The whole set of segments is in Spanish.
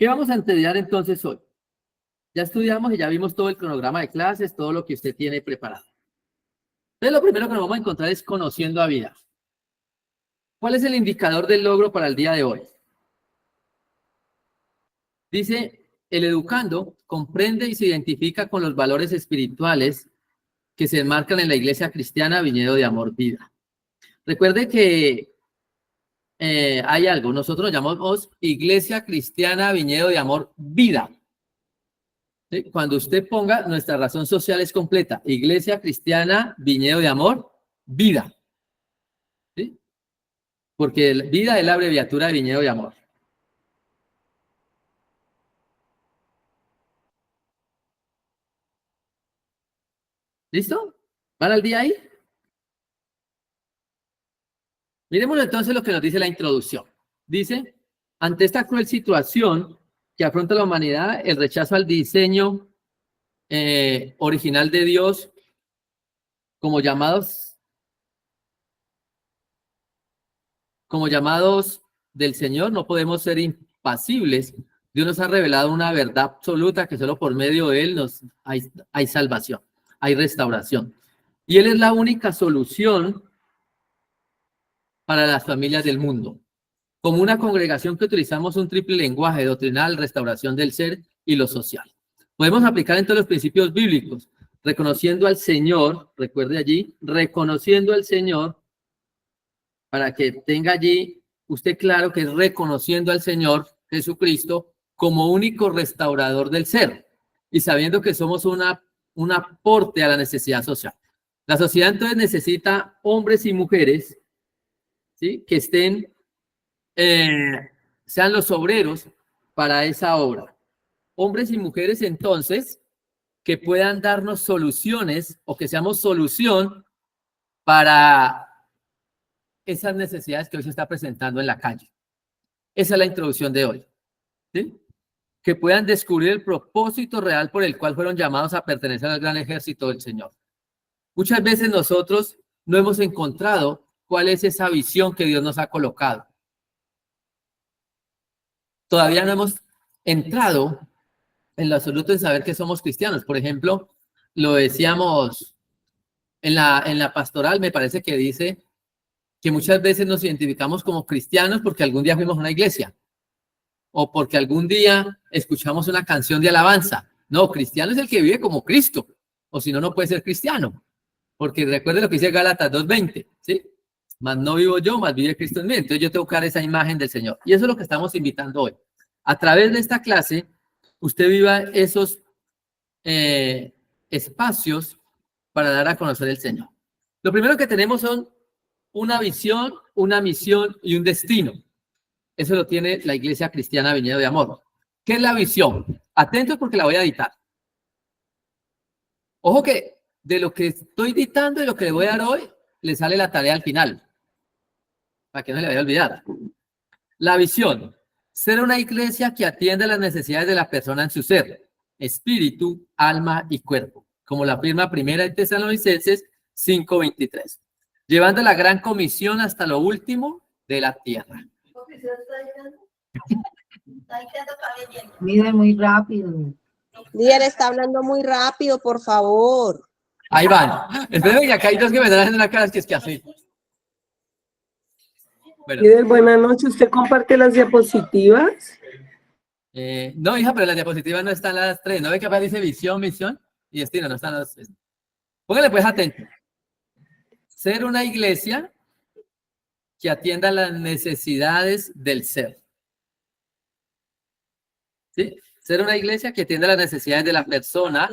¿Qué vamos a estudiar entonces hoy? Ya estudiamos y ya vimos todo el cronograma de clases, todo lo que usted tiene preparado. Entonces, lo primero que nos vamos a encontrar es conociendo a vida. ¿Cuál es el indicador del logro para el día de hoy? Dice, el educando comprende y se identifica con los valores espirituales que se enmarcan en la Iglesia Cristiana Viñedo de Amor Vida. Recuerde que hay algo, nosotros nos llamamos Iglesia Cristiana Viñedo de Amor Vida. ¿Sí? Cuando usted ponga, nuestra razón social es completa, Iglesia Cristiana Viñedo de Amor Vida. ¿Sí? Porque vida es la abreviatura de Viñedo de Amor. ¿Listo? ¿Van al día ahí? Miremos entonces lo que nos dice la introducción. Dice, ante esta cruel situación que afronta la humanidad, el rechazo al diseño original de Dios, como llamados del Señor, no podemos ser impasibles. Dios nos ha revelado una verdad absoluta que solo por medio de Él hay salvación, hay restauración. Y Él es la única solución para las familias del mundo. Como una congregación que utilizamos un triple lenguaje doctrinal, restauración del ser y lo social. Podemos aplicar en todos los principios bíblicos, reconociendo al Señor, recuerde allí, reconociendo al Señor, para que tenga allí usted claro que es reconociendo al Señor Jesucristo como único restaurador del ser y sabiendo que somos un aporte a la necesidad social. La sociedad entonces necesita hombres y mujeres, ¿sí?, que estén sean los obreros para esa obra. Hombres y mujeres entonces que puedan darnos soluciones o que seamos solución para esas necesidades que hoy se está presentando en la calle. Esa es la introducción de hoy. ¿Sí? Que puedan descubrir el propósito real por el cual fueron llamados a pertenecer al gran ejército del Señor. Muchas veces nosotros no hemos encontrado cuál es esa visión que Dios nos ha colocado. Todavía no hemos entrado en lo absoluto en saber que somos cristianos. Por ejemplo, lo decíamos en la pastoral, me parece que dice que muchas veces nos identificamos como cristianos porque algún día fuimos a una iglesia o porque algún día escuchamos una canción de alabanza. No, cristiano es el que vive como Cristo, o si no, no puede ser cristiano. Porque recuerde lo que dice Gálatas 2:20, ¿sí? Mas no vivo yo, mas vive Cristo en mí. Entonces yo tengo que dar esa imagen del Señor. Y eso es lo que estamos invitando hoy. A través de esta clase, usted viva esos espacios para dar a conocer el Señor. Lo primero que tenemos son una visión, una misión y un destino. Eso lo tiene la Iglesia Cristiana Viñedo de Amor. ¿Qué es la visión? Atentos porque la voy a editar. Ojo que de lo que estoy dictando y lo que le voy a dar hoy, le sale la tarea al final, para que no le vaya a olvidar. La visión: ser una iglesia que atienda las necesidades de la persona en su ser, espíritu, alma y cuerpo, como la afirma Primera de Tesalonicenses 5:23, llevando la gran comisión hasta lo último de la tierra. Mide muy rápido. Líder está hablando muy rápido, por favor. Ahí van. Espérenme que acá hay dos que me están haciendo una cara que es que así. Bueno. Líder, buenas noches. ¿Usted comparte las diapositivas? No, hija, pero las diapositivas no están las tres. ¿No ve que acá dice visión, misión y destino? No están las tres. Póngale pues atento. Ser una iglesia que atienda las necesidades del ser. ¿Sí? Ser una iglesia que atienda las necesidades de la persona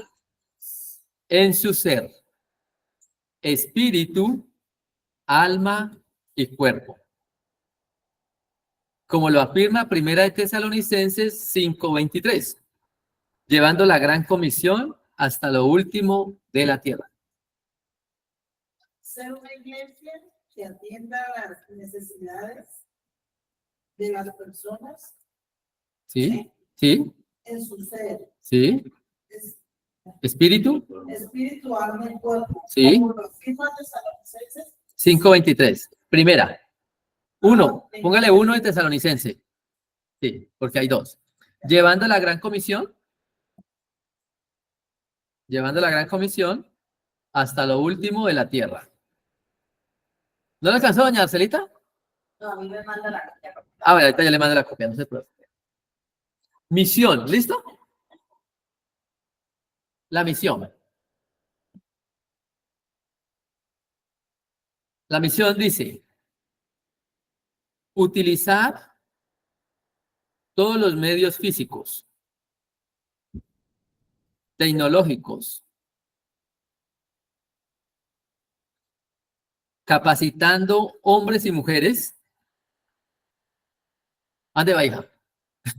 en su ser, espíritu, alma y cuerpo. Como lo afirma Primera de Tesalonicenses 5:23, llevando la gran comisión hasta lo último de la tierra. Ser una iglesia que atienda las necesidades de las personas. ¿Sí? ¿Sí? En su ser. ¿Sí? Espíritu. Espíritu, alma y cuerpo. Sí. 5:23. Primera. 1. Póngale 1 de Tesalonicense. Sí, porque hay 2. Llevando la gran comisión, llevando la gran comisión hasta lo último de la tierra. ¿No le alcanzó, doña Arcelita? No, a mí me manda la copia. Ah, bueno, ahorita ya le mando la copia, no se preocupe. Misión, ¿listo? La misión. La misión dice, utilizar todos los medios físicos, tecnológicos, capacitando hombres y mujeres. ¿A dónde va, hija?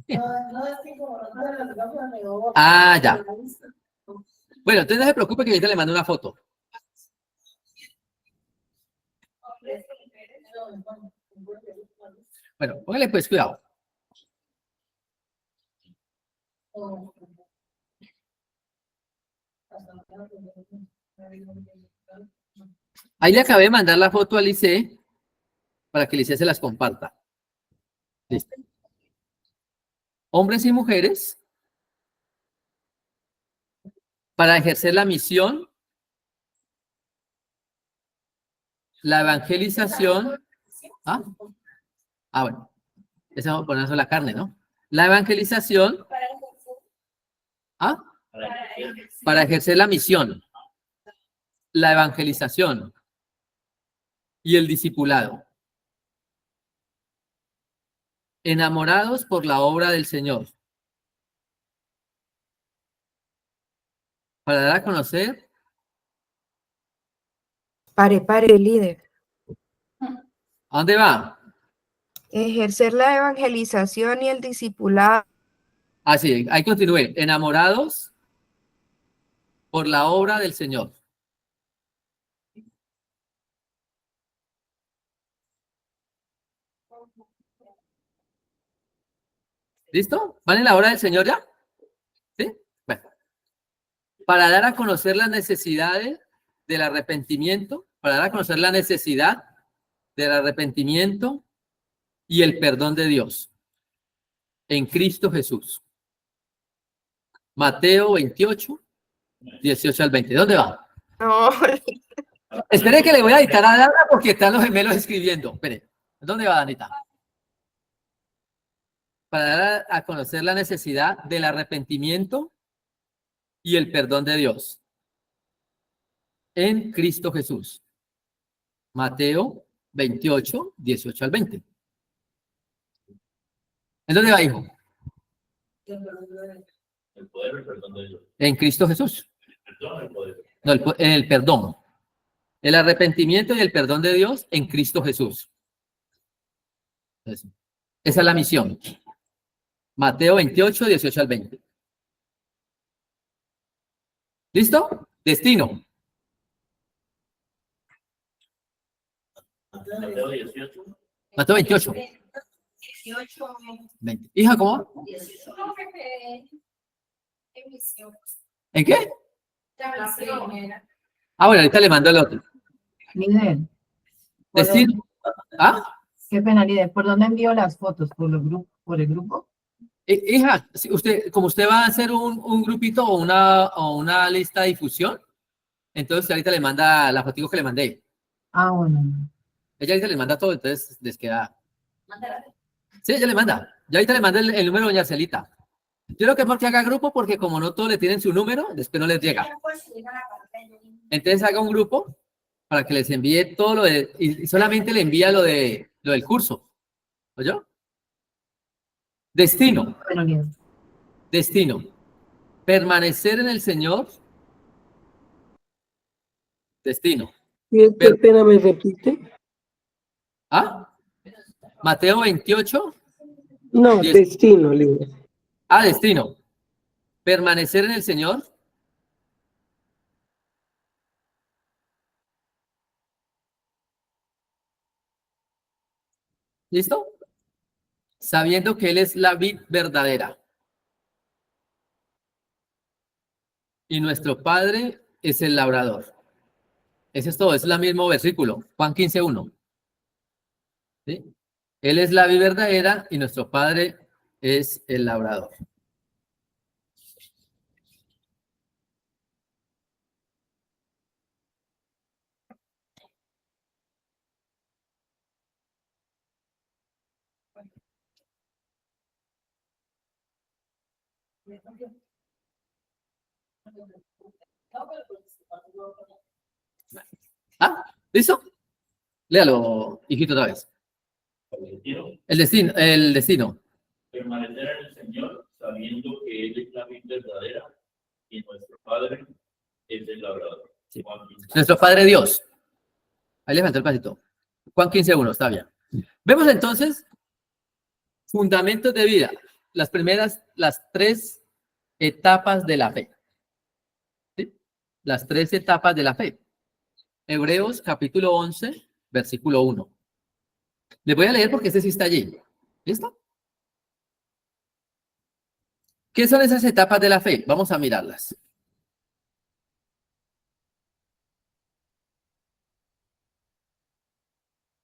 No, es que como no me las gafas, me voy. Ah, ya. Bueno, entonces no se preocupe que ahorita le mando una foto. Bueno, póngale pues cuidado. Ahí le acabé de mandar la foto a Lice para que Lice se las comparta. Listo. Hombres y mujeres para ejercer la misión, la evangelización. Ah, bueno. Esa vamos a poner la carne, ¿no? La evangelización. ¿Ah? Para ejercer la misión, la evangelización y el discipulado. Enamorados por la obra del Señor. Para dar a conocer. Pare, líder. ¿A dónde va? Ejercer la evangelización y el discipulado. Ah, sí, ahí continúe. Enamorados por la obra del Señor. ¿Listo? ¿Van en la obra del Señor ya? ¿Sí? Bueno. Para dar a conocer las necesidades del arrepentimiento, para dar a conocer la necesidad del arrepentimiento y el perdón de Dios en Cristo Jesús. Mateo 28, 18 al 20. ¿Dónde va? No, Espere que le voy a dictar a Dana porque están los gemelos escribiendo. Espere. ¿Dónde va, Danita? Para dar a conocer la necesidad del arrepentimiento y el perdón de Dios en Cristo Jesús. Mateo 28, 18 al 20. ¿En dónde va, hijo? El poder, el perdón de Dios. En Cristo Jesús. Perdón, el poder. No, en el perdón. El arrepentimiento y el perdón de Dios en Cristo Jesús. Esa es la misión. Mateo 28, 18 al 20. ¿Listo? Destino. Mateo 18. Mateo 28. 20. Hija, ¿cómo? ¿En qué? Ah, bueno, ahorita le mando el otro. Líder, Destino. ¿Ah? qué pena, líder. ¿Por dónde envío las fotos? ¿Por el grupo? Hija, si usted, como usted va a hacer un grupito o una lista de difusión, entonces ahorita le manda la fotico que le mandé. Ah, bueno. Ella ahorita le manda todo, entonces les queda. Sí, ella le manda. Ya ahorita le manda el número de doña Celita. Yo creo que es porque haga grupo, porque como no todos le tienen su número, después no les llega. Entonces haga un grupo para que les envíe todo lo de, y solamente le envía lo del curso. ¿Oyó? Destino. Bueno, líder. Destino. Permanecer en el Señor. Destino. ¿Qué pena me repite? ¿Ah? Mateo 28. No, 10. destino, líder. Ah, destino. Permanecer en el Señor. ¿Listo? Sabiendo que Él es la vid verdadera. Y nuestro Padre es el labrador. Ese es todo, es el mismo versículo. Juan 15:1. ¿Sí? Él es la vid verdadera y nuestro Padre es el labrador. ¿Ah? ¿Listo? Léalo, hijito, otra vez. Palestino, El destino, el destino. permanecer en el Señor, sabiendo que Él es la vid verdadera y nuestro Padre es el labrador. Sí. Juan 15. Nuestro Padre Dios. Ahí le faltó el pasito. Juan 15:1, está bien. Vemos entonces fundamentos de vida. Las tres etapas de la fe. ¿Sí? Las tres etapas de la fe. Hebreos capítulo 11, versículo 1. Les voy a leer porque este sí está allí. ¿Listo? ¿Qué son esas etapas de la fe? Vamos a mirarlas.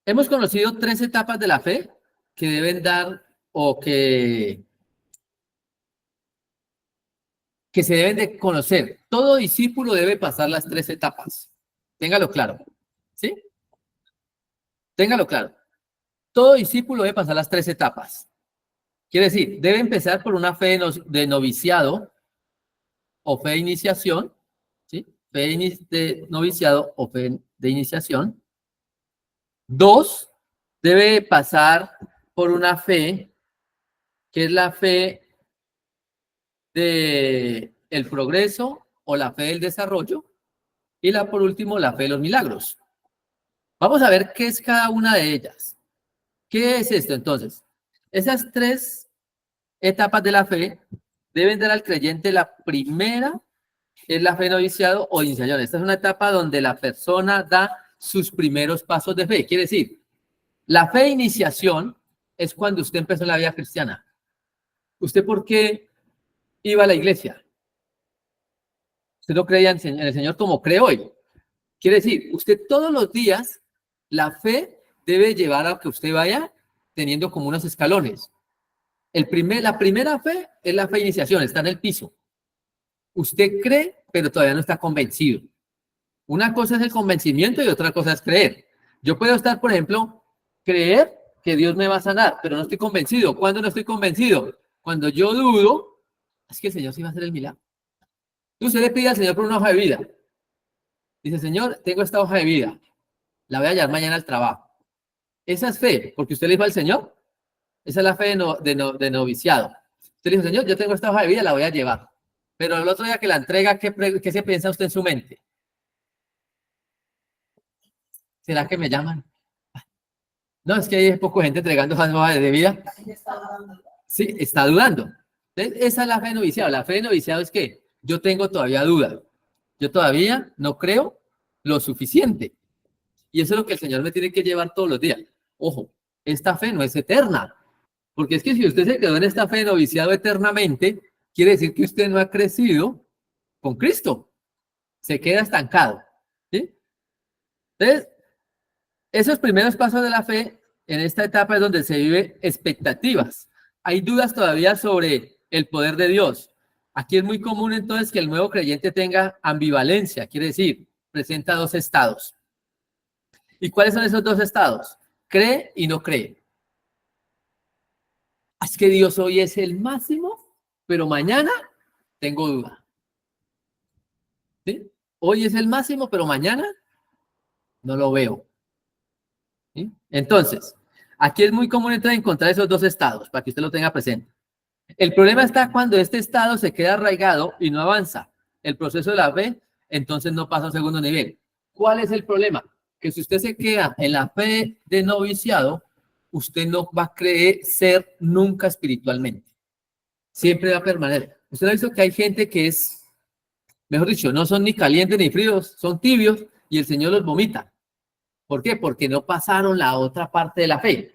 Hemos conocido tres etapas de la fe que deben dar o que se deben de conocer. Todo discípulo debe pasar las tres etapas. Téngalo claro. ¿Sí? Téngalo claro. Todo discípulo debe pasar las tres etapas. Quiere decir, debe empezar por una fe de noviciado o fe de iniciación. ¿Sí? Fe de noviciado o fe de iniciación. Dos, debe pasar por una fe que es la fe de el progreso o la fe del desarrollo, y por último, la fe de los milagros. Vamos a ver qué es cada una de ellas. ¿Qué es esto entonces? Esas tres etapas de la fe deben dar al creyente. La primera es la fe de noviciado o iniciación. Esta es una etapa donde la persona da sus primeros pasos de fe. Quiere decir, la fe de iniciación es cuando usted empezó la vida cristiana. ¿Usted por qué iba a la iglesia? Usted no creía en el Señor como cree hoy. Quiere decir, usted todos los días, la fe debe llevar a que usted vaya teniendo como unos escalones. La primera fe es la fe de iniciación, está en el piso. Usted cree, pero todavía no está convencido. Una cosa es el convencimiento y otra cosa es creer. Yo puedo estar, por ejemplo, creer que Dios me va a sanar, pero no estoy convencido. ¿Cuándo no estoy convencido? Cuando yo dudo, es que el Señor sí va a hacer el milagro. Usted le pide al Señor por una hoja de vida. Dice, Señor, tengo esta hoja de vida. La voy a llevar mañana al trabajo. Esa es fe, porque usted le dijo al Señor. Esa es la fe de noviciado. Usted le dijo, Señor, yo tengo esta hoja de vida, la voy a llevar. Pero el otro día que la entrega, ¿qué se piensa usted en su mente? ¿Será que me llaman? No, es que hay poco gente entregando esas hojas de vida. Sí, está dudando. Entonces, esa es la fe de noviciado. La fe de noviciado es que yo tengo todavía duda. Yo todavía no creo lo suficiente. Y eso es lo que el Señor me tiene que llevar todos los días. Ojo, esta fe no es eterna. Porque es que si usted se quedó en esta fe de noviciado eternamente, quiere decir que usted no ha crecido con Cristo. Se queda estancado. ¿Sí? Entonces, esos primeros pasos de la fe en esta etapa es donde se vive expectativas. Hay dudas todavía sobre el poder de Dios. Aquí es muy común entonces que el nuevo creyente tenga ambivalencia, quiere decir, presenta dos estados. ¿Y cuáles son esos dos estados? Cree y no cree. Es que Dios hoy es el máximo, pero mañana tengo duda. ¿Sí? Hoy es el máximo, pero mañana no lo veo. ¿Sí? Entonces, aquí es muy común encontrar esos dos estados, para que usted lo tenga presente. El problema está cuando este estado se queda arraigado y no avanza. El proceso de la fe, entonces no pasa a un segundo nivel. ¿Cuál es el problema? Que si usted se queda en la fe de noviciado, usted no va a crecer nunca espiritualmente. Siempre va a permanecer. Usted ha visto que hay gente que es, mejor dicho, no son ni calientes ni fríos, son tibios y el Señor los vomita. ¿Por qué? Porque no pasaron la otra parte de la fe.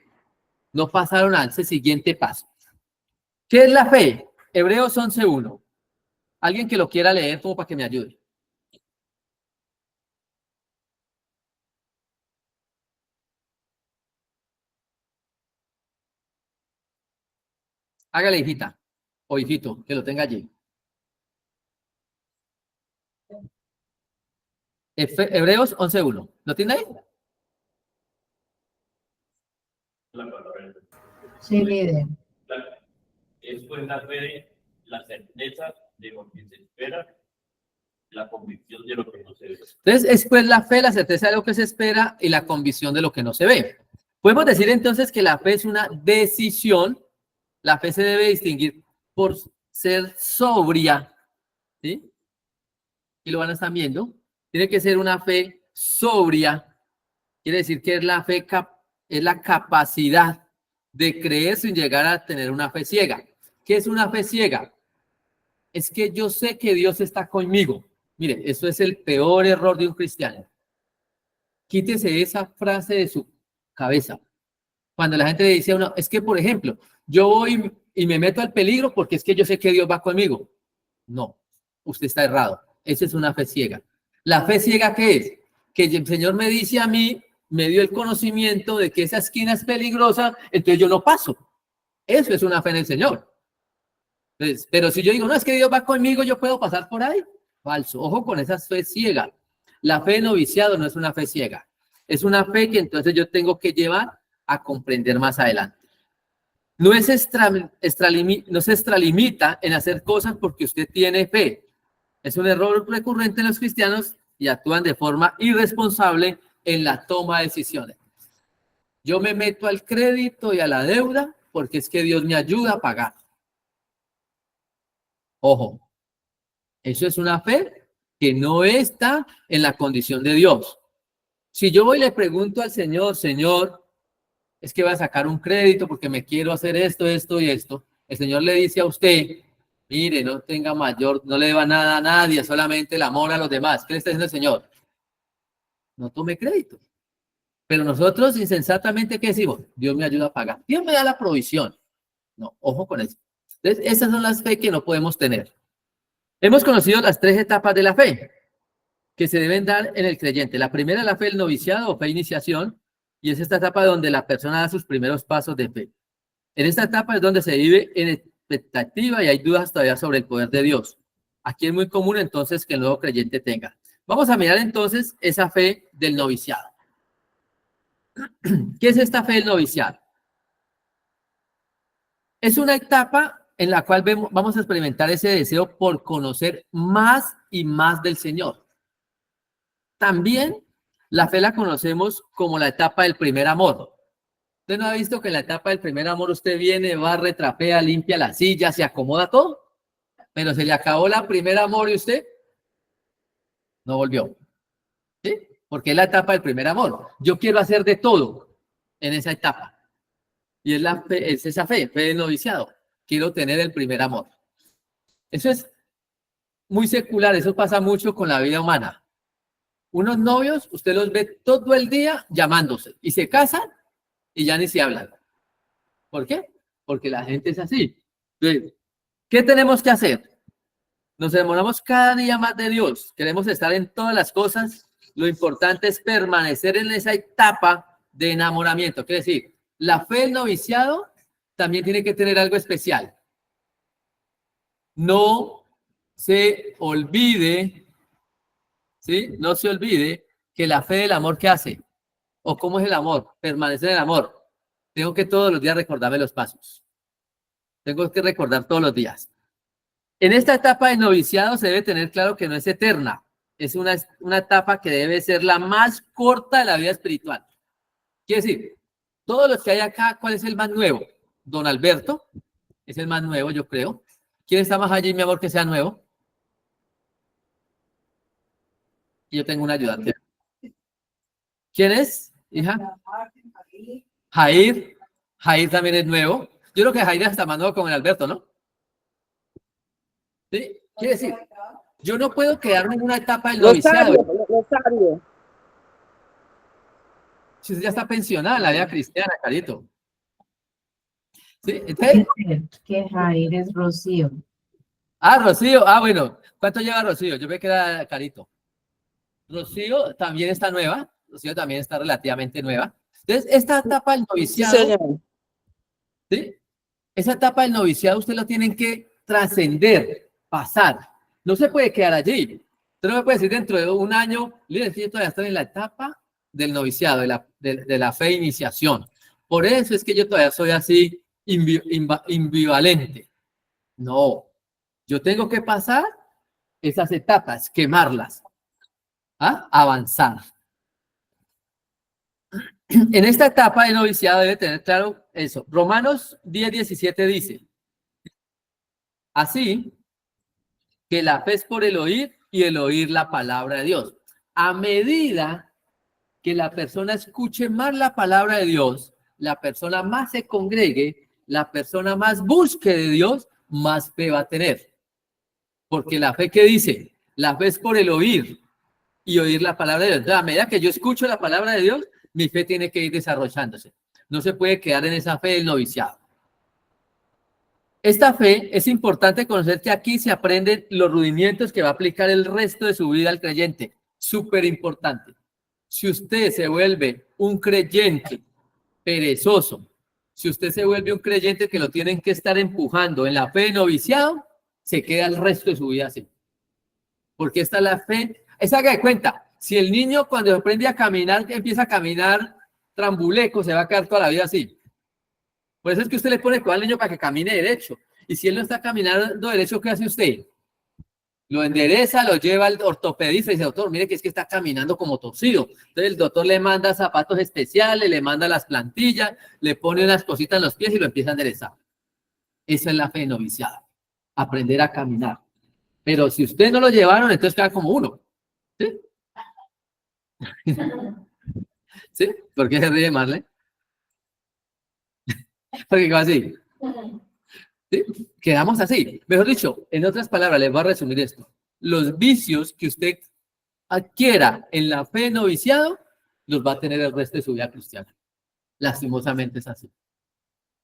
No pasaron a ese siguiente paso. ¿Qué es la fe? Hebreos 11:1. Alguien que lo quiera leer como para que me ayude. Hágale, hijita o hijito, que lo tenga allí. Hebreos 11:1. ¿Lo tiene ahí? La palabra Sí, líder. es pues la fe, la certeza de lo que se espera, la convicción de lo que no se ve. Entonces, es pues la fe, la certeza de lo que se espera y la convicción de lo que no se ve. Podemos decir entonces que la fe es una decisión. La fe se debe distinguir por ser sobria, ¿sí? Y lo van a estar viendo. Tiene que ser una fe sobria. Quiere decir que es la fe, es la capacidad de creer sin llegar a tener una fe ciega. ¿Qué es una fe ciega? Es que yo sé que Dios está conmigo. Mire, eso es el peor error de un cristiano. Quítese esa frase de su cabeza. Cuando la gente le dice a uno, es que, por ejemplo, yo voy y me meto al peligro porque es que yo sé que Dios va conmigo. No, usted está errado. Esa es una fe ciega. ¿La fe ciega qué es? Que el Señor me dice a mí, me dio el conocimiento de que esa esquina es peligrosa, entonces yo no paso. Eso es una fe en el Señor. Entonces, pero si yo digo, no, es que Dios va conmigo, yo puedo pasar por ahí. Falso. Ojo con esa fe ciega. La fe noviciado no es una fe ciega. Es una fe que entonces yo tengo que llevar a comprender más adelante. No se extralimita en hacer cosas porque usted tiene fe. Es un error recurrente en los cristianos y actúan de forma irresponsable en la toma de decisiones. Yo me meto al crédito y a la deuda porque es que Dios me ayuda a pagar. Ojo, eso es una fe que no está en la condición de Dios. Si yo voy y le pregunto al Señor, Señor, es que voy a sacar un crédito porque me quiero hacer esto, esto y esto, el Señor le dice a usted, mire, no tenga mayor, no le deba nada a nadie, solamente el amor a los demás. ¿Qué le está diciendo el Señor? No tome crédito. Pero nosotros insensatamente, ¿qué decimos? Dios me ayuda a pagar. Dios me da la provisión. No, ojo con eso. Entonces, esas son las fe que no podemos tener. Hemos conocido las 3 etapas de la fe que se deben dar en el creyente. La primera es la fe del noviciado o fe de iniciación, y es esta etapa donde la persona da sus primeros pasos de fe. En esta etapa es donde se vive en expectativa y hay dudas todavía sobre el poder de Dios. Aquí es muy común entonces que el nuevo creyente tenga. Vamos a mirar entonces esa fe del noviciado. ¿Qué es esta fe del noviciado? Es una etapa en la cual vamos a experimentar ese deseo por conocer más y más del Señor. También la fe la conocemos como la etapa del primer amor. ¿Usted no ha visto que en la etapa del primer amor usted viene, barre, trapea, limpia la silla, se acomoda todo? Pero se le acabó la primer amor y usted no volvió. ¿Sí? Porque es la etapa del primer amor. Yo quiero hacer de todo en esa etapa. Y es esa fe de noviciado. Quiero tener el primer amor. Eso es muy secular, eso pasa mucho con la vida humana. Unos novios, usted los ve todo el día llamándose y se casan y ya ni se hablan. ¿Por qué? Porque la gente es así. Entonces, ¿qué tenemos que hacer? Nos enamoramos cada día más de Dios. Queremos estar en todas las cosas. Lo importante es permanecer en esa etapa de enamoramiento. Quiere decir, la fe del noviciado también tiene que tener algo especial. No se olvide, ¿sí? No se olvide que la fe del amor, ¿qué hace? ¿O cómo es el amor? Permanecer en el amor. Tengo que todos los días recordarme los pasos. Tengo que recordar todos los días. En esta etapa de noviciado se debe tener claro que no es eterna. Es una etapa que debe ser la más corta de la vida espiritual. Quiere decir, todos los que hay acá, ¿cuál es el más nuevo? Don Alberto es el más nuevo, yo creo. ¿Quién está más allí, mi amor, que sea nuevo? Y yo tengo un ayudante. ¿Quién es, hija? Jair. Jair también es nuevo. Yo creo que Jair está más nuevo con el Alberto, ¿no? ¿Sí? Quiere decir, yo no puedo quedarme en una etapa del noviciado. Rosario. Si usted ya está pensionada en la vida cristiana, Carito. ¿Sí? Entonces, Que Jair es Rocío. Rocío. Bueno. ¿Cuánto lleva Rocío? Yo veo que era Carito. Rocío también está nueva. Rocío también está relativamente nueva. Entonces, esta etapa del noviciado, ¿sí? Esa etapa del noviciado usted lo tienen que trascender, pasar. No se puede quedar allí. Usted no me puede decir dentro de un año, líder, yo todavía estoy en la etapa del noviciado, de la fe de iniciación. Por eso es que yo todavía soy así ambivalente. No, yo tengo que pasar esas etapas, quemarlas, avanzar. En esta etapa de noviciado debe tener claro eso. Romanos 10:17 dice, así que la fe es por el oír y el oír la palabra de Dios. A medida que la persona escuche más la palabra de Dios, la persona más se congregue, la persona más busque de Dios, más fe va a tener. Porque la fe, ¿qué dice? La fe es por el oír y oír la palabra de Dios. Entonces, a medida que yo escucho la palabra de Dios, mi fe tiene que ir desarrollándose. No se puede quedar en esa fe del noviciado. Esta fe es importante conocer que aquí se aprenden los rudimientos que va a aplicar el resto de su vida al creyente. Súper importante. Si usted se vuelve un creyente perezoso, si usted se vuelve un creyente que lo tienen que estar empujando en la fe de noviciado, se queda el resto de su vida así. Porque esta es la fe. Haga de cuenta, si el niño cuando aprende a caminar, empieza a caminar trambuleco, se va a quedar toda la vida así. Por eso es que usted le pone cuidado al niño para que camine derecho. Y si él no está caminando derecho, ¿qué hace usted? Lo endereza, lo lleva al ortopedista y dice, doctor, mire que es que está caminando como torcido. Entonces el doctor le manda zapatos especiales, le manda las plantillas, le pone unas cositas en los pies y lo empieza a enderezar. Esa es la fe noviciada. Aprender a caminar. Pero si usted no lo llevaron, entonces queda como uno. ¿Sí? ¿Sí? ¿Por qué se ríe Marlene? Porque quedó así. ¿Sí? Quedamos así. Mejor dicho, en otras palabras, les voy a resumir esto. Los vicios que usted adquiera en la fe noviciado, los va a tener el resto de su vida cristiana. Lastimosamente es así.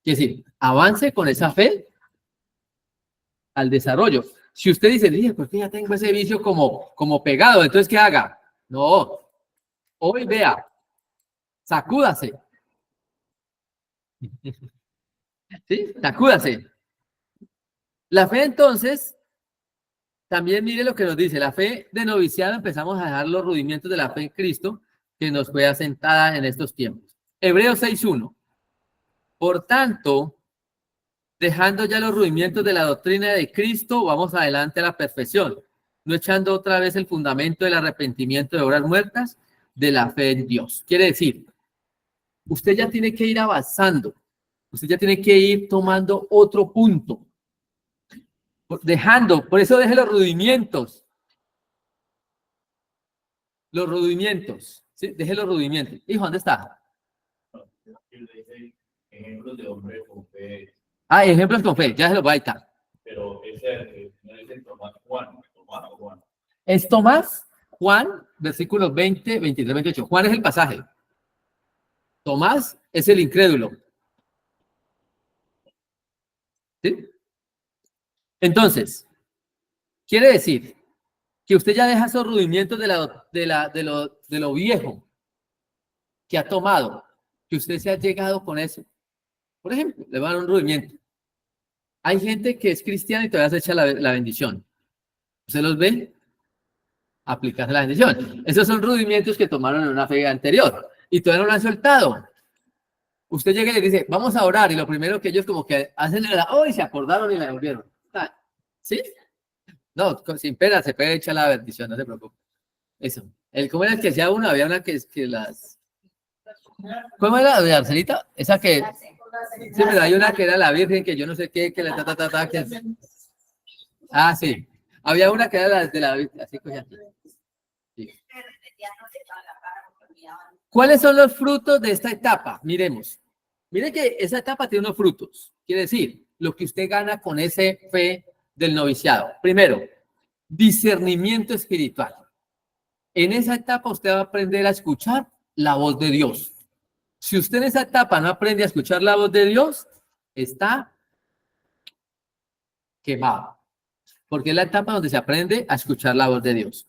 Es decir, avance con esa fe al desarrollo. Si usted dice, ¿por qué ya tengo ese vicio como pegado? Entonces, ¿qué haga? No. Hoy vea, sacúdase. ¿Sí? Sacúdase. La fe, entonces, también mire lo que nos dice. La fe de noviciado, empezamos a dejar los rudimientos de la fe en Cristo que nos fue asentada en estos tiempos. Hebreos 6:1. Por tanto, dejando ya los rudimientos de la doctrina de Cristo, vamos adelante a la perfección, no echando otra vez el fundamento del arrepentimiento de obras muertas, de la fe en Dios. Quiere decir, usted ya tiene que ir avanzando, usted ya tiene que ir tomando otro punto, dejando, por eso deje los rudimientos, ¿sí? Deje los rudimientos. Hijo, ¿dónde está? Ejemplos de hombres con fe. Ejemplos con fe, ya se los va a dictar. Pero ese no es Tomás Juan. Es Tomás, Juan, versículos 20, 23, 28. Juan es el pasaje. Tomás es el incrédulo. ¿Sí? Entonces, quiere decir que usted ya deja esos rudimientos de lo viejo que ha tomado, que usted se ha llegado con eso. Por ejemplo, le van a dar un rudimiento. Hay gente que es cristiana y todavía se echa la bendición. ¿Usted los ve? Aplicarse la bendición. Esos son rudimientos que tomaron en una fe anterior y todavía no lo han soltado. Usted llega y le dice, vamos a orar, y lo primero que ellos como que hacen y se acordaron y la devolvieron. ¿Sí? No, sin pena se puede echar la bendición, no se preocupe. Eso. ¿Cómo era el que hacía uno? Había una que las... ¿Cómo era la de Arcelita? Esa que... Sí, pero hay una que era la Virgen, que yo no sé qué, que la que... sí. Había una que era la de la Virgen, así que sí. ¿Cuáles son los frutos de esta etapa? Miremos. Mire que esa etapa tiene unos frutos. Quiere decir, lo que usted gana con ese fe del noviciado. Primero, discernimiento espiritual. En esa etapa usted va a aprender a escuchar la voz de Dios. Si usted en esa etapa no aprende a escuchar la voz de Dios, está quemado. Porque es la etapa donde se aprende a escuchar la voz de Dios.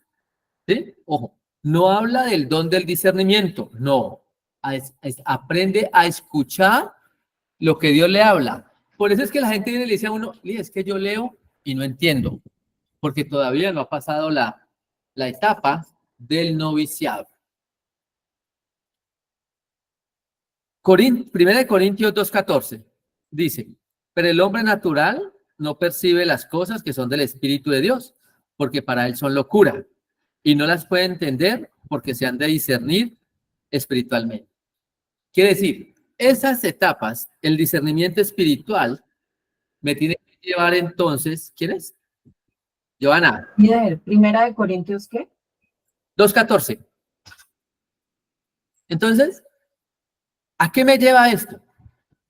¿Sí? Ojo, no habla del don del discernimiento, no. Aprende a escuchar lo que Dios le habla. Por eso es que la gente viene y le dice a uno, es que yo leo y no entiendo, porque todavía no ha pasado la etapa del noviciado. 1 Corintios 2:14 dice, pero el hombre natural no percibe las cosas que son del Espíritu de Dios, porque para él son locura, y no las puede entender porque se han de discernir espiritualmente. Quiere decir, esas etapas, el discernimiento espiritual, me tiene que llevar entonces, ¿quién es? Joana. Líder, Primera de Corintios, ¿qué? 2:14. Entonces, ¿a qué me lleva esto?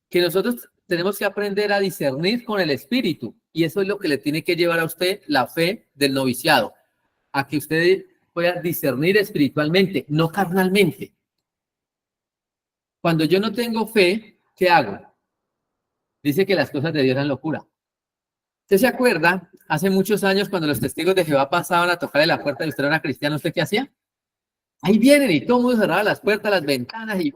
Que nosotros tenemos que aprender a discernir con el espíritu, y eso es lo que le tiene que llevar a usted la fe del noviciado, a que usted pueda discernir espiritualmente, no carnalmente. Cuando yo no tengo fe, ¿qué hago? Dice que las cosas de Dios eran locura. ¿Usted se acuerda? Hace muchos años, cuando los testigos de Jehová pasaban a tocarle la puerta y usted era cristiano, ¿usted qué hacía? Ahí vienen y todo el mundo cerraba las puertas, las ventanas y...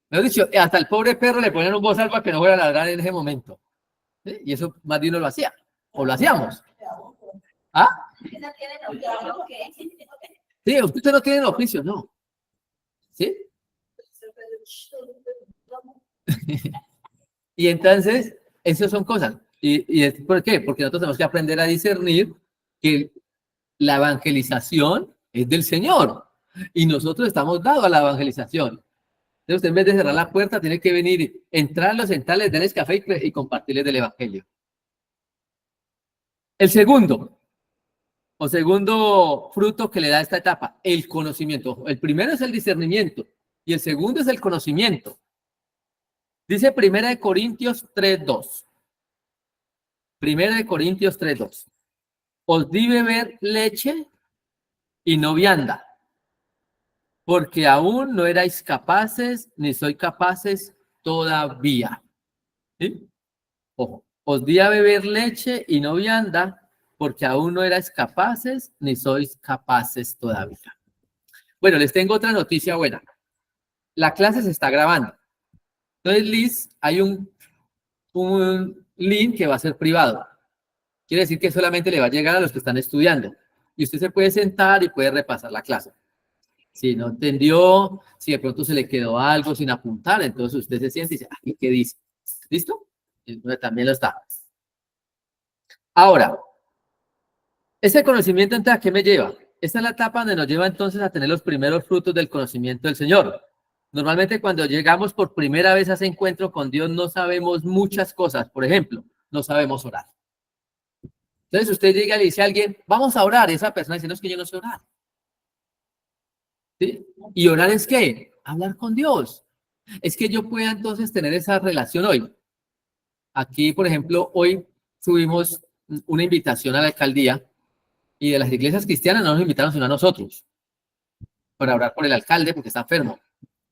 Me he dicho, hasta el pobre perro le ponían un bozal para que no fuera a ladrar en ese momento. ¿Sí? Y eso más de uno lo hacía. O lo hacíamos. ¿Ah? Sí, usted no tiene oficio, no. ¿Sí? Y entonces, esas son cosas. ¿Y es por qué? Porque nosotros tenemos que aprender a discernir que la evangelización es del Señor. Y nosotros estamos dados a la evangelización. Entonces, usted en vez de cerrar la puerta, tiene que venir, entrarlos, sentarles, darles café y compartirles del evangelio. El segundo fruto que le da esta etapa, el conocimiento. El primero es el discernimiento y el segundo es el conocimiento. Dice 1 Corintios 3:2. 1 Corintios 3:2. Os di beber leche y no vianda, porque aún no erais capaces, ni sois capaces todavía. ¿Sí? Ojo, os di a beber leche y no vianda, porque aún no erais capaces, ni sois capaces todavía. Bueno, les tengo otra noticia buena. La clase se está grabando. Entonces, Liz, hay un link que va a ser privado. Quiere decir que solamente le va a llegar a los que están estudiando. Y usted se puede sentar y puede repasar la clase. Si no entendió, si de pronto se le quedó algo sin apuntar, entonces usted se siente y dice, ¿y qué dice? ¿Listo? Entonces, también lo está. Ahora, ese conocimiento, entonces, ¿a qué me lleva? Esta es la etapa donde nos lleva entonces a tener los primeros frutos del conocimiento del Señor. Normalmente cuando llegamos por primera vez a ese encuentro con Dios no sabemos muchas cosas. Por ejemplo, no sabemos orar. Entonces usted llega y le dice a alguien, vamos a orar. Y esa persona dice, no, es que yo no sé orar. ¿Sí? ¿Y orar es qué? Hablar con Dios. Es que yo pueda entonces tener esa relación hoy. Aquí, por ejemplo, hoy tuvimos una invitación a la alcaldía y de las iglesias cristianas no nos invitaron sino a nosotros para orar por el alcalde porque está enfermo.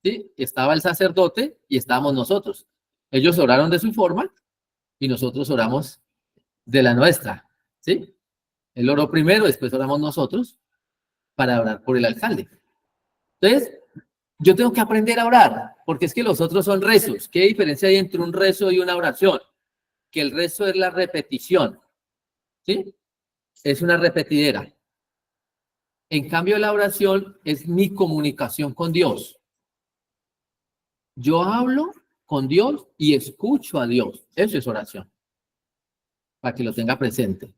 ¿Sí? Estaba el sacerdote y estábamos nosotros. Ellos oraron de su forma y nosotros oramos de la nuestra. ¿Sí? Él oró primero, después oramos nosotros para orar por el alcalde. Entonces, yo tengo que aprender a orar, porque es que los otros son rezos. ¿Qué diferencia hay entre un rezo y una oración? Que el rezo es la repetición. ¿Sí? Es una repetidera. En cambio, la oración es mi comunicación con Dios. Yo hablo con Dios y escucho a Dios. Eso es oración. Para que lo tenga presente.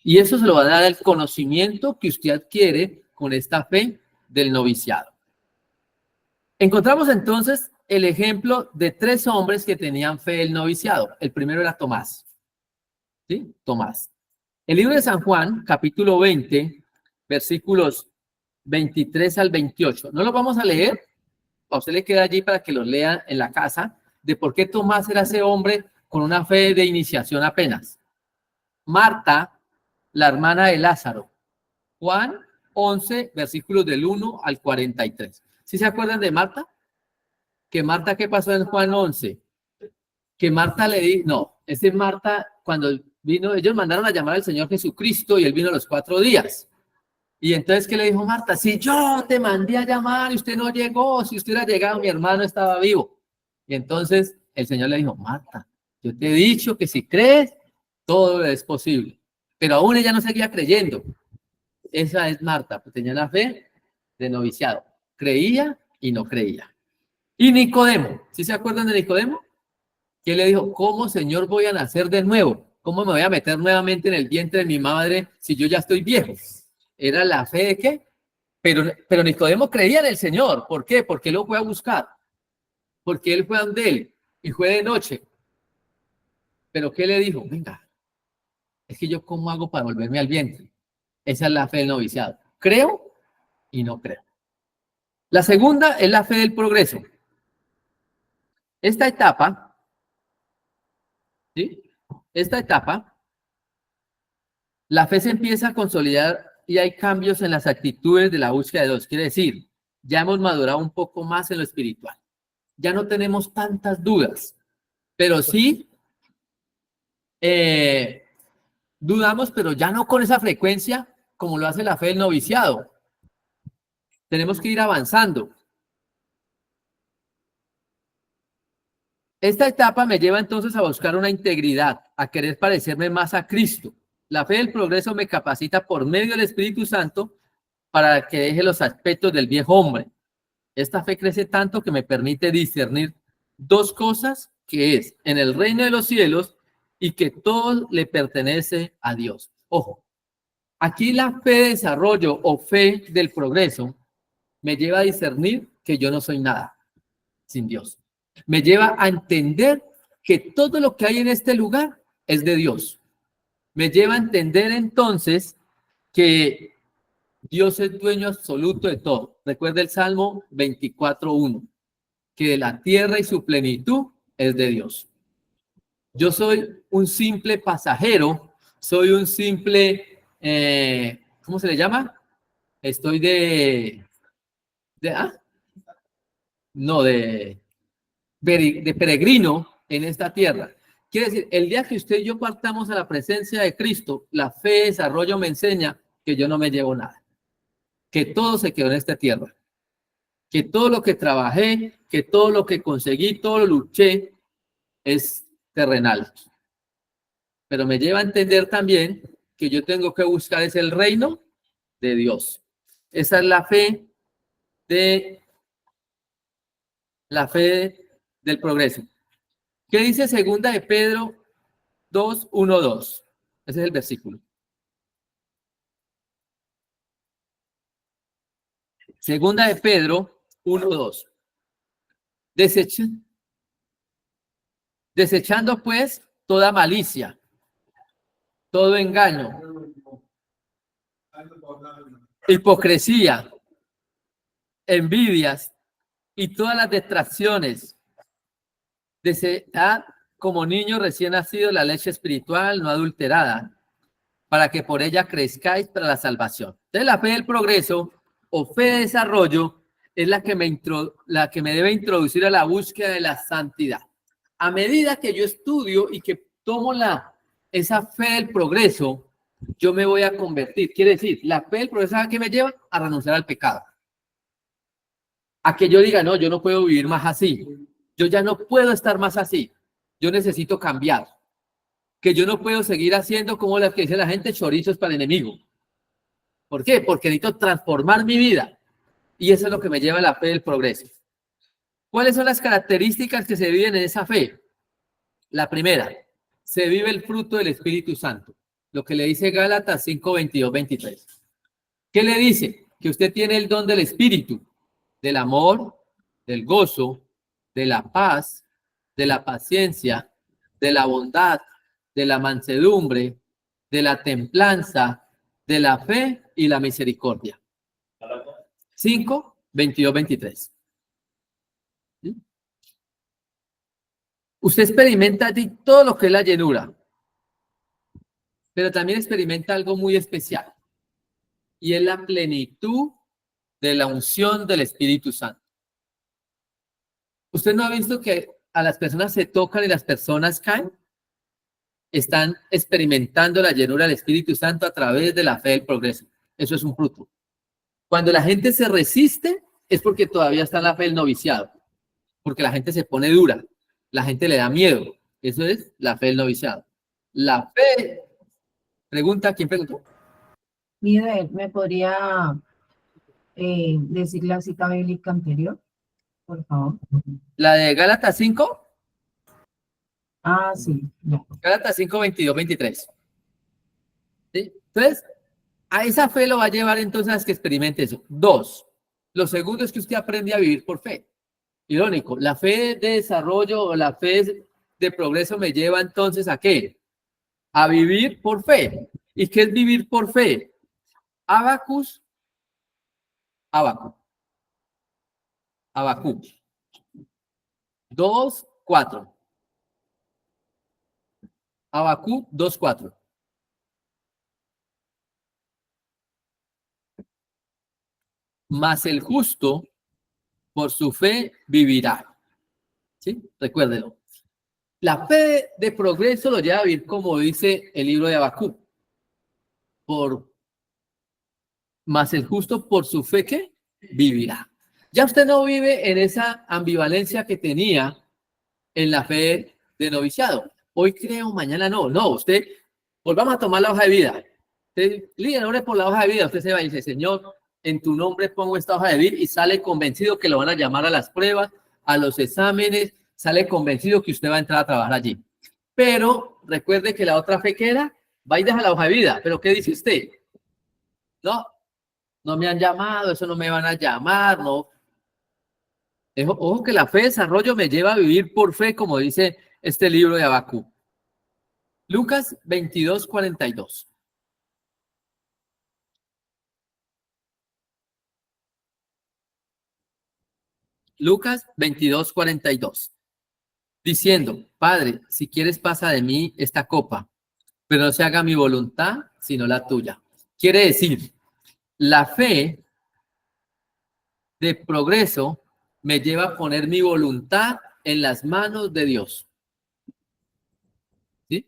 Y eso se lo va a dar el conocimiento que usted adquiere con esta fe del noviciado. Encontramos entonces el ejemplo de 3 hombres que tenían fe del noviciado. El primero era Tomás. ¿Sí? Tomás. El libro de San Juan, capítulo 20, versículos 23 al 28. No lo vamos a leer. A usted le queda allí para que los lea en la casa de por qué Tomás era ese hombre con una fe de iniciación apenas. Marta, la hermana de Lázaro. Juan 11, versículos del 1 al 43. ¿Sí se acuerdan de Marta? Que Marta, ¿qué pasó en Juan 11? Que Marta le dijo, no, ese Marta, cuando vino, ellos mandaron a llamar al Señor Jesucristo y él vino a los 4 días. Y entonces, ¿qué le dijo Marta? Si yo te mandé a llamar y usted no llegó, si usted hubiera llegado, mi hermano estaba vivo. Y entonces el Señor le dijo, Marta, Yo te he dicho que si crees, todo es posible. Pero aún ella no seguía creyendo. Esa es Marta, pues tenía la fe de noviciado. Creía y no creía. Y Nicodemo, ¿sí se acuerdan de Nicodemo? Que le dijo, ¿cómo, Señor, voy a nacer de nuevo? ¿Cómo me voy a meter nuevamente en el vientre de mi madre si yo ya estoy viejo? ¿Era la fe de qué? Pero Nicodemo creía en el Señor. ¿Por qué? Porque él lo fue a buscar. Porque él fue a donde él y fue de noche. ¿Pero qué le dijo? Venga, es que yo ¿cómo hago para volverme al vientre? Esa es la fe del noviciado. Creo y no creo. La segunda es la fe del progreso. Esta etapa, ¿sí? Esta etapa, la fe se empieza a consolidar y hay cambios en las actitudes de la búsqueda de Dios. Quiere decir, ya hemos madurado un poco más en lo espiritual. Ya no tenemos tantas dudas, pero sí dudamos, pero ya no con esa frecuencia como lo hace la fe del noviciado. Tenemos que ir avanzando. Esta etapa me lleva entonces a buscar una integridad, a querer parecerme más a Cristo. La fe del progreso me capacita por medio del Espíritu Santo para que deje los aspectos del viejo hombre. Esta fe crece tanto que me permite discernir dos cosas, que es en el reino de los cielos y que todo le pertenece a Dios. Ojo, aquí la fe de desarrollo o fe del progreso me lleva a discernir que yo no soy nada sin Dios. Me lleva a entender que todo lo que hay en este lugar es de Dios. Me lleva a entender entonces que Dios es dueño absoluto de todo. Recuerda el Salmo 24:1, que de la tierra y su plenitud es de Dios. Yo soy un simple pasajero, soy un simple, ¿cómo se le llama? Estoy de peregrino en esta tierra. Quiere decir, el día que usted y yo partamos a la presencia de Cristo, la fe de desarrollo me enseña que yo no me llevo nada, que todo se quedó en esta tierra, que todo lo que trabajé, que todo lo que conseguí, todo lo luché, es terrenal. Pero me lleva a entender también que yo tengo que buscar es el reino de Dios. Esa es la fe del progreso. ¿Qué dice segunda de Pedro 2:1-2? Ese es el versículo. Segunda de Pedro 1:2. Desechando pues toda malicia, todo engaño, hipocresía, envidias y todas las distracciones. Desead como niño recién nacido la leche espiritual no adulterada, para que por ella crezcáis para la salvación. Entonces la fe del progreso o fe de desarrollo es la que me debe introducir a la búsqueda de la santidad. A medida que yo estudio y que tomo esa fe del progreso, yo me voy a convertir. Quiere decir, la fe del progreso, ¿a qué me lleva? A renunciar al pecado. A que yo diga, no, yo no puedo vivir más así. Yo ya no puedo estar más así. Yo necesito cambiar. Que yo no puedo seguir haciendo como las que dice la gente, chorizos para el enemigo. ¿Por qué? Porque necesito transformar mi vida. Y eso es lo que me lleva a la fe del progreso. ¿Cuáles son las características que se viven en esa fe? La primera, se vive el fruto del Espíritu Santo. Lo que le dice Gálatas 5:22-23. ¿Qué le dice? Que usted tiene el don del Espíritu, del amor, del gozo, de la paz, de la paciencia, de la bondad, de la mansedumbre, de la templanza, de la fe y la misericordia. 5:22-23. Usted experimenta todo lo que es la llenura, pero también experimenta algo muy especial, y es la plenitud de la unción del Espíritu Santo. ¿Usted no ha visto que a las personas se tocan y las personas caen? Están experimentando la llenura del Espíritu Santo a través de la fe del progreso. Eso es un fruto. Cuando la gente se resiste, es porque todavía está en la fe del noviciado, porque la gente se pone dura, la gente le da miedo, Eso es la fe del noviciado. La fe, pregunta, ¿quién preguntó? Mire, ¿me podría decir la cita bíblica anterior, por favor? La de Gálatas 5, Ah, sí, ya. Gálatas 5, 22, 23. ¿Sí? Entonces, a esa fe lo va a llevar entonces a que experimente eso. 2, lo segundo es que usted aprende a vivir por fe. Irónico, la fe de desarrollo o la fe de progreso me lleva entonces ¿a qué? A vivir por fe. ¿Y qué es vivir por fe? Abacus, Abacu, Abacú. 2, 4. Abacú 2, 4. Mas el justo por su fe vivirá. ¿Sí? Recuérdelo. La fe de progreso lo lleva a vivir como dice el libro de Abacú. Mas el justo por su fe ¿qué? Vivirá. Ya usted no vive en esa ambivalencia que tenía en la fe de noviciado. Hoy creo, mañana no. No, usted, volvamos a tomar la hoja de vida. Usted, Lidia, ore por la hoja de vida. Usted se va y dice, Señor, en tu nombre pongo esta hoja de vida y sale convencido que lo van a llamar a las pruebas, a los exámenes, sale convencido que usted va a entrar a trabajar allí. Pero recuerde que la otra fe que era, va y deja la hoja de vida. Pero ¿qué dice usted? No me han llamado, eso no me van a llamar, no. Ojo que la fe de desarrollo me lleva a vivir por fe, como dice este libro de Abacú. Lucas 22, 42. Lucas 22, 42. Diciendo, Padre, si quieres pasa de mí esta copa, pero no se haga mi voluntad, sino la tuya. Quiere decir, la fe de progreso me lleva a poner mi voluntad en las manos de Dios. ¿Sí?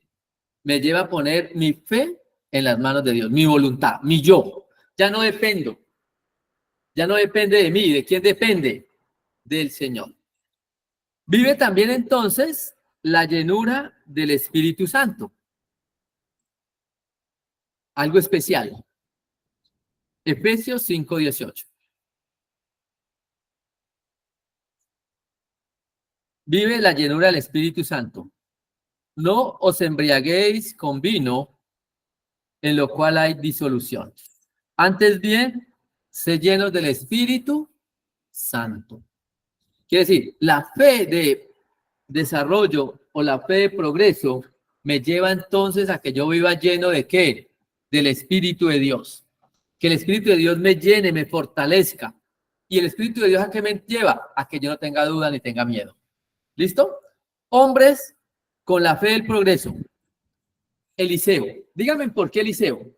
Me lleva a poner mi fe en las manos de Dios, mi voluntad, mi yo. Ya no dependo. Ya no depende de mí. ¿De quién depende? Del Señor. Vive también entonces la llenura del Espíritu Santo. Algo especial. Efesios 5:18. Vive la llenura del Espíritu Santo. No os embriaguéis con vino, en lo cual hay disolución. Antes bien, sed llenos del Espíritu Santo. Quiere decir, la fe de desarrollo o la fe de progreso me lleva entonces a que yo viva lleno de ¿qué? Del Espíritu de Dios. Que el Espíritu de Dios me llene, me fortalezca. ¿Y el Espíritu de Dios a qué me lleva? A que yo no tenga duda ni tenga miedo. ¿Listo? Hombres con la fe del progreso. Eliseo. Díganme por qué Eliseo.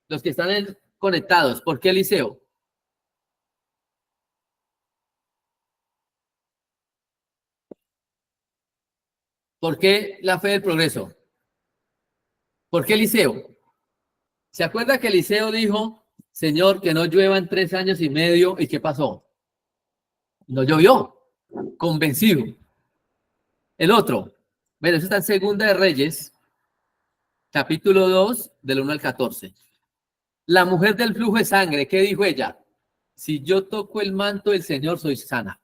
Los que están conectados, ¿por qué Eliseo? ¿Por qué la fe del progreso? ¿Por qué Eliseo? ¿Se acuerda que Eliseo dijo, Señor, que no llueva en 3 años y medio? ¿Y qué pasó? No llovió. Convencido. El otro. Bueno, eso está en Segunda de Reyes, capítulo 2, del 1 al 14. La mujer del flujo de sangre, ¿qué dijo ella? Si yo toco el manto del Señor, soy sana.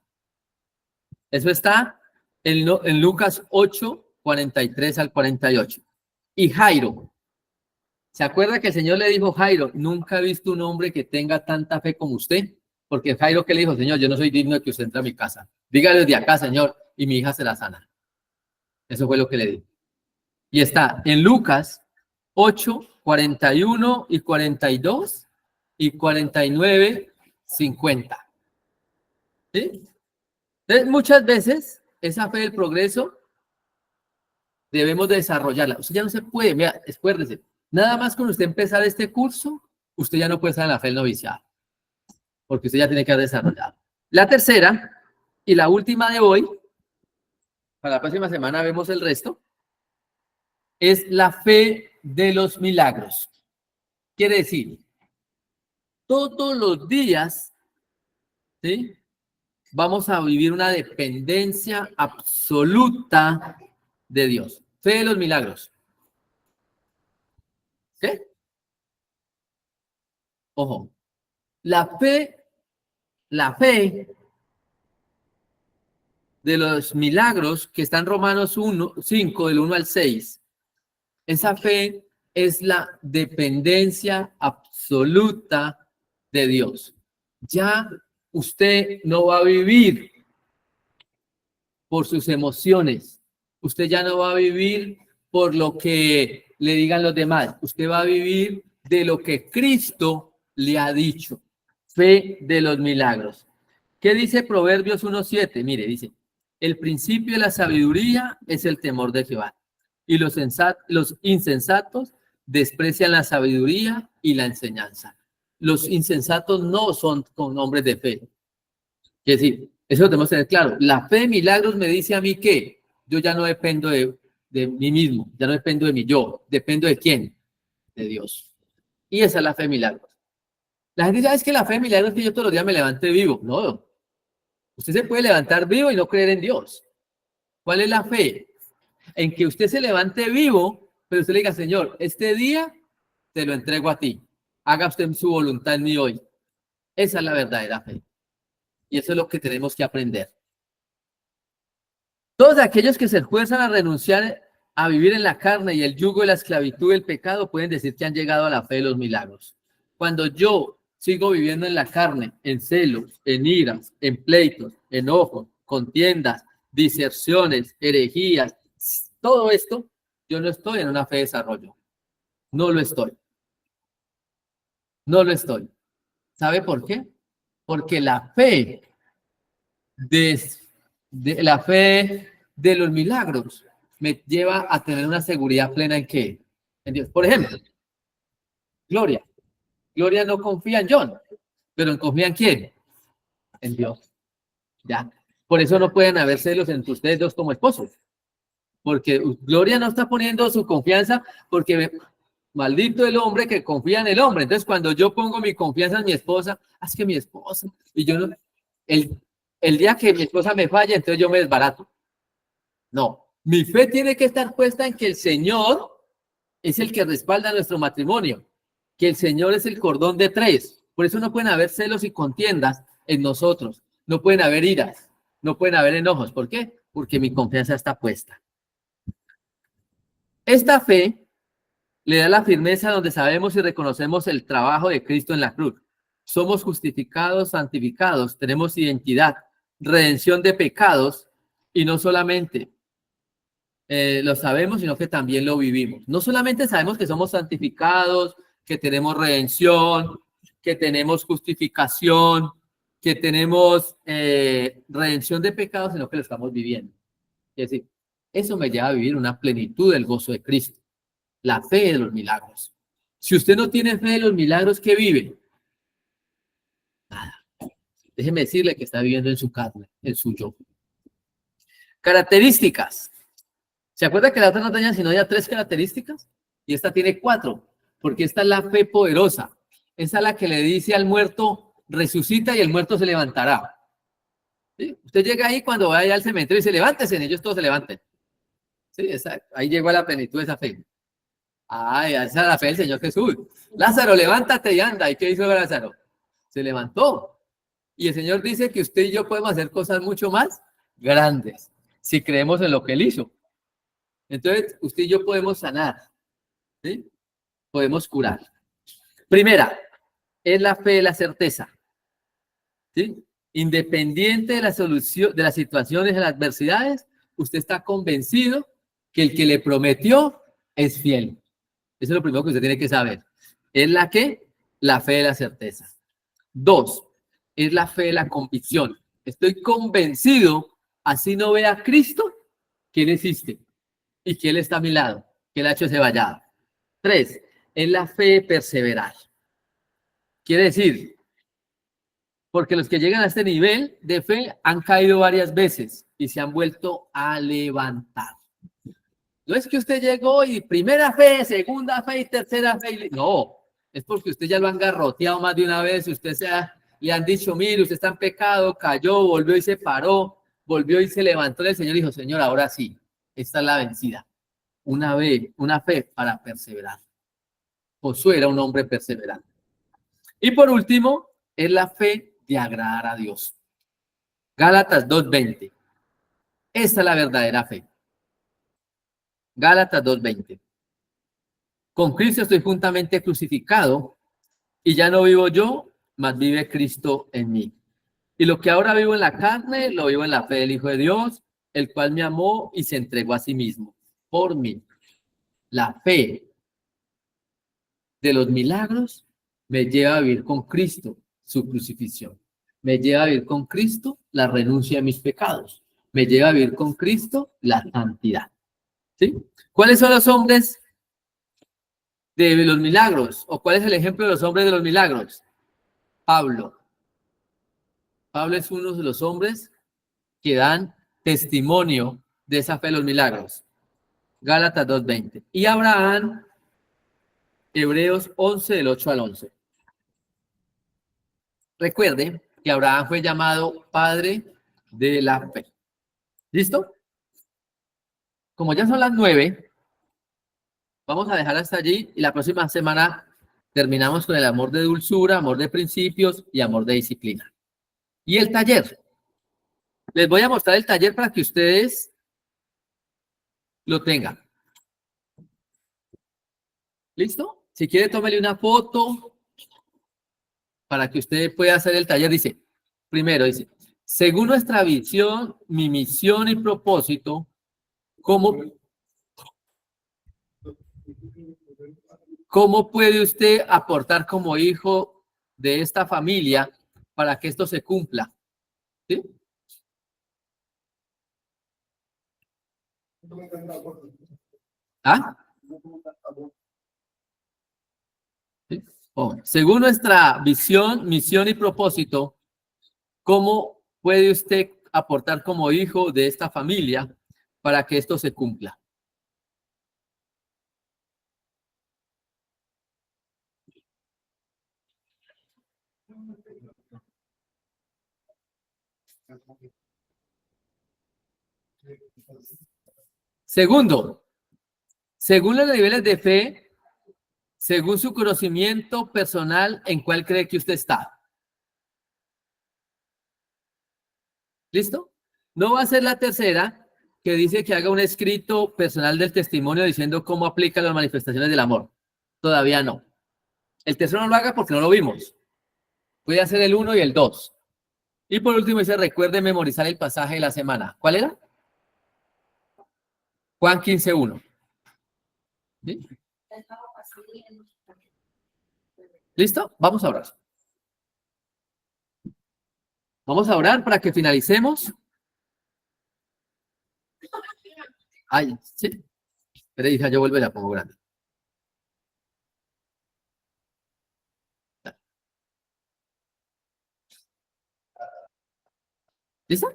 Eso está en Lucas 8, 43 al 48. Y Jairo. ¿Se acuerda que el Señor le dijo, Jairo, nunca he visto un hombre que tenga tanta fe como usted? Porque Jairo, ¿qué le dijo? Señor, yo no soy digno de que usted entre a mi casa. Dígale de acá, Señor, y mi hija será sana. Eso fue lo que le dijo. Y está en Lucas 8, 41 y 42 y 49, 50. ¿Sí? Entonces, muchas veces esa fe del progreso debemos de desarrollarla. Usted ya no se puede, mira, acuérdese, nada más con usted empezar este curso, usted ya no puede estar en la fe del noviciado, porque usted ya tiene que haber desarrollado. La tercera y la última de hoy, para la próxima semana vemos el resto, es la fe de los milagros. Quiere decir, todos los días, ¿sí? Vamos a vivir una dependencia absoluta de Dios. Fe de los milagros. ¿Qué? Ojo. La fe de los milagros que está en Romanos 5, del 1 al 6, esa fe es la dependencia absoluta de Dios. Ya usted no va a vivir por sus emociones. Usted ya no va a vivir por lo que le digan los demás. Usted va a vivir de lo que Cristo le ha dicho. Fe de los milagros. ¿Qué dice Proverbios 1:7? Mire, dice, el principio de la sabiduría es el temor de Jehová. Y los insensatos desprecian la sabiduría y la enseñanza. Los insensatos no son con hombres de fe. Es decir, eso lo tenemos que tener claro. La fe de milagros me dice a mí que yo ya no dependo de mí mismo, ya no dependo de mi yo. ¿Dependo de quién? De Dios. Y esa es la fe de milagros. La gente dice, es que la fe de milagros es que yo todos los días me levante vivo. No, usted se puede levantar vivo y no creer en Dios. ¿Cuál es la fe? En que usted se levante vivo, pero usted le diga, Señor, este día te lo entrego a ti. Haga usted su voluntad en mí hoy. Esa es la verdadera fe. Y eso es lo que tenemos que aprender. Todos aquellos que se esfuerzan a renunciar a vivir en la carne y el yugo de la esclavitud del pecado pueden decir que han llegado a la fe de los milagros. Cuando yo sigo viviendo en la carne, en celos, en iras, en pleitos, enojos, contiendas, diserciones, herejías, todo esto, yo no estoy en una fe de desarrollo. No lo estoy. No lo estoy. ¿Sabe por qué? Porque la fe la fe de los milagros me lleva a tener una seguridad plena en qué? En Dios. Por ejemplo, Gloria. Gloria no confía en John, pero confía en quién? En Dios. Ya. Por eso no pueden haber celos entre ustedes dos como esposos. Porque Gloria no está poniendo su confianza porque maldito el hombre que confía en el hombre. Entonces, cuando yo pongo mi confianza en mi esposa, es que mi esposa, y yo no, el día que mi esposa me falla, entonces yo me desbarato. No, mi fe tiene que estar puesta en que el Señor es el que respalda nuestro matrimonio, que el Señor es el cordón de tres. Por eso no pueden haber celos y contiendas en nosotros, no pueden haber iras, no pueden haber enojos. ¿Por qué? Porque mi confianza está puesta. Esta fe le da la firmeza donde sabemos y reconocemos el trabajo de Cristo en la cruz. Somos justificados, santificados, tenemos identidad, redención de pecados, y no solamente lo sabemos, sino que también lo vivimos. No solamente sabemos que somos santificados, que tenemos redención, que tenemos justificación, que tenemos redención de pecados, sino que lo estamos viviendo. Es decir, eso me lleva a vivir una plenitud del gozo de Cristo, la fe de los milagros. Si usted no tiene fe de los milagros, ¿qué vive? Nada. Déjeme decirle que está viviendo en su carne, en su yo. Características. ¿Se acuerda que la otra no tenía sino ya 3 características? Y esta tiene 4, porque esta es la fe poderosa. Esa es la que le dice al muerto, resucita y el muerto se levantará. ¿Sí? Usted llega ahí cuando vaya al cementerio y dice, levántese, ellos todos se levanten. Sí, ahí llegó a la plenitud de esa fe. Ay, esa es la fe del Señor Jesús. Lázaro, levántate y anda. ¿Y qué hizo Lázaro? Se levantó. Y el Señor dice que usted y yo podemos hacer cosas mucho más grandes si creemos en lo que Él hizo. Entonces, usted y yo podemos sanar, ¿sí? Podemos curar. Primera, es la fe de la certeza, ¿sí? Independiente de la solución, de las situaciones, de las adversidades, usted está convencido que el que le prometió es fiel. Eso es lo primero que usted tiene que saber. ¿Es la qué? La fe de la certeza. 2, es la fe de la convicción. Estoy convencido, así no vea a Cristo, que Él existe y que Él está a mi lado, que Él ha hecho ese vallado. 3, es la fe de perseverar. Quiere decir, porque los que llegan a este nivel de fe han caído varias veces y se han vuelto a levantar. No es que usted llegó y primera fe, segunda fe y tercera fe. No, es porque usted ya lo han garroteado más de una vez. Le han dicho, mire, usted está en pecado, cayó, volvió y se paró, volvió y se levantó. El Señor dijo, Señor, ahora sí. Esta es la vencida. Una fe para perseverar. Josué era un hombre perseverante. Y por último, es la fe de agradar a Dios. Gálatas 2:20. Esta es la verdadera fe. Gálatas 2:20. Con Cristo estoy juntamente crucificado y ya no vivo yo, mas vive Cristo en mí. Y lo que ahora vivo en la carne, lo vivo en la fe del Hijo de Dios, el cual me amó y se entregó a sí mismo por mí. La fe de los milagros me lleva a vivir con Cristo su crucifixión. Me lleva a vivir con Cristo la renuncia a mis pecados. Me lleva a vivir con Cristo la santidad. ¿Sí? ¿Cuáles son los hombres de los milagros? ¿O cuál es el ejemplo de los hombres de los milagros? Pablo. Pablo es uno de los hombres que dan testimonio de esa fe de los milagros. Gálatas 2:20. Y Abraham, Hebreos 11, del 8 al 11. Recuerde que Abraham fue llamado padre de la fe. ¿Listo? Como ya son las 9, vamos a dejar hasta allí y la próxima semana terminamos con el amor de dulzura, amor de principios y amor de disciplina. Y el taller. Les voy a mostrar el taller para que ustedes lo tengan. ¿Listo? Si quiere, tómele una foto para que usted pueda hacer el taller. Dice, primero, dice, según nuestra visión, mi misión y propósito, ¿cómo puede usted aportar como hijo de esta familia para que esto se cumpla? ¿Sí? ¿Ah? ¿Sí? Oh, según nuestra visión, misión y propósito, ¿cómo puede usted aportar como hijo de esta familia para que esto se cumpla? Segundo, según los niveles de fe, según su conocimiento personal, ¿en cuál cree que usted está? ¿Listo? No va a ser la tercera, que dice que haga un escrito personal del testimonio diciendo cómo aplica las manifestaciones del amor. Todavía no. El tercero no lo haga porque no lo vimos. Puede hacer el 1 y el 2. Y por último dice, recuerde memorizar el pasaje de la semana. ¿Cuál era? Juan 15:1. ¿Sí? ¿Listo? Vamos a orar. Vamos a orar para que finalicemos. Ay, sí. Pero hija, yo vuelvo y la pongo grande. ¿Listo?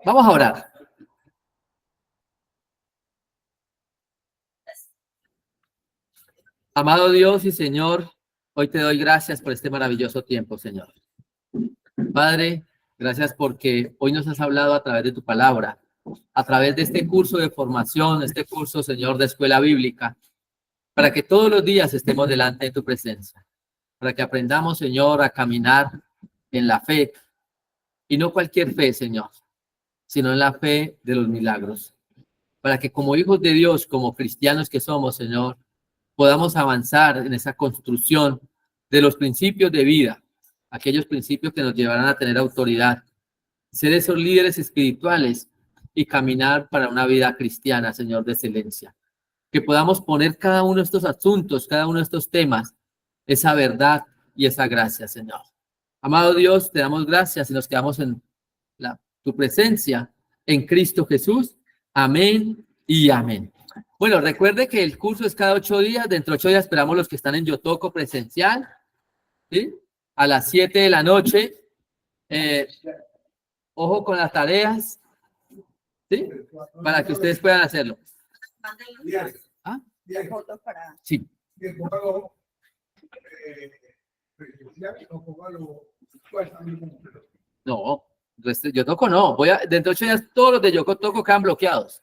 Vamos a orar. Amado Dios y Señor, hoy te doy gracias por este maravilloso tiempo, Señor. Padre, gracias porque hoy nos has hablado a través de tu palabra, a través de este curso de formación, este curso, Señor, de escuela bíblica, para que todos los días estemos delante de tu presencia, para que aprendamos, Señor, a caminar en la fe, y no cualquier fe, Señor, sino en la fe de los milagros, para que como hijos de Dios, como cristianos que somos, Señor, podamos avanzar en esa construcción de los principios de vida, aquellos principios que nos llevarán a tener autoridad, ser esos líderes espirituales y caminar para una vida cristiana, Señor, de excelencia. Que podamos poner cada uno de estos asuntos, cada uno de estos temas, esa verdad y esa gracia, Señor. Amado Dios, te damos gracias y nos quedamos en tu presencia en Cristo Jesús. Amén y amén. Bueno, recuerde que el curso es cada 8 días. Dentro de 8 días esperamos los que están en Yotoco presencial, ¿sí? A las 7 de la noche. Ojo con las tareas, ¿sí? Para que ustedes puedan hacerlo. ¿Ah? Sí. No, Yo toco no. Dentro de 8 días todos los de yo toco quedan bloqueados.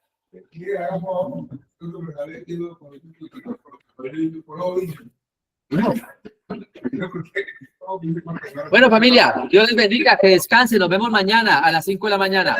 Bueno, familia, Dios les bendiga, que descansen. Nos vemos mañana a las 5 de la mañana.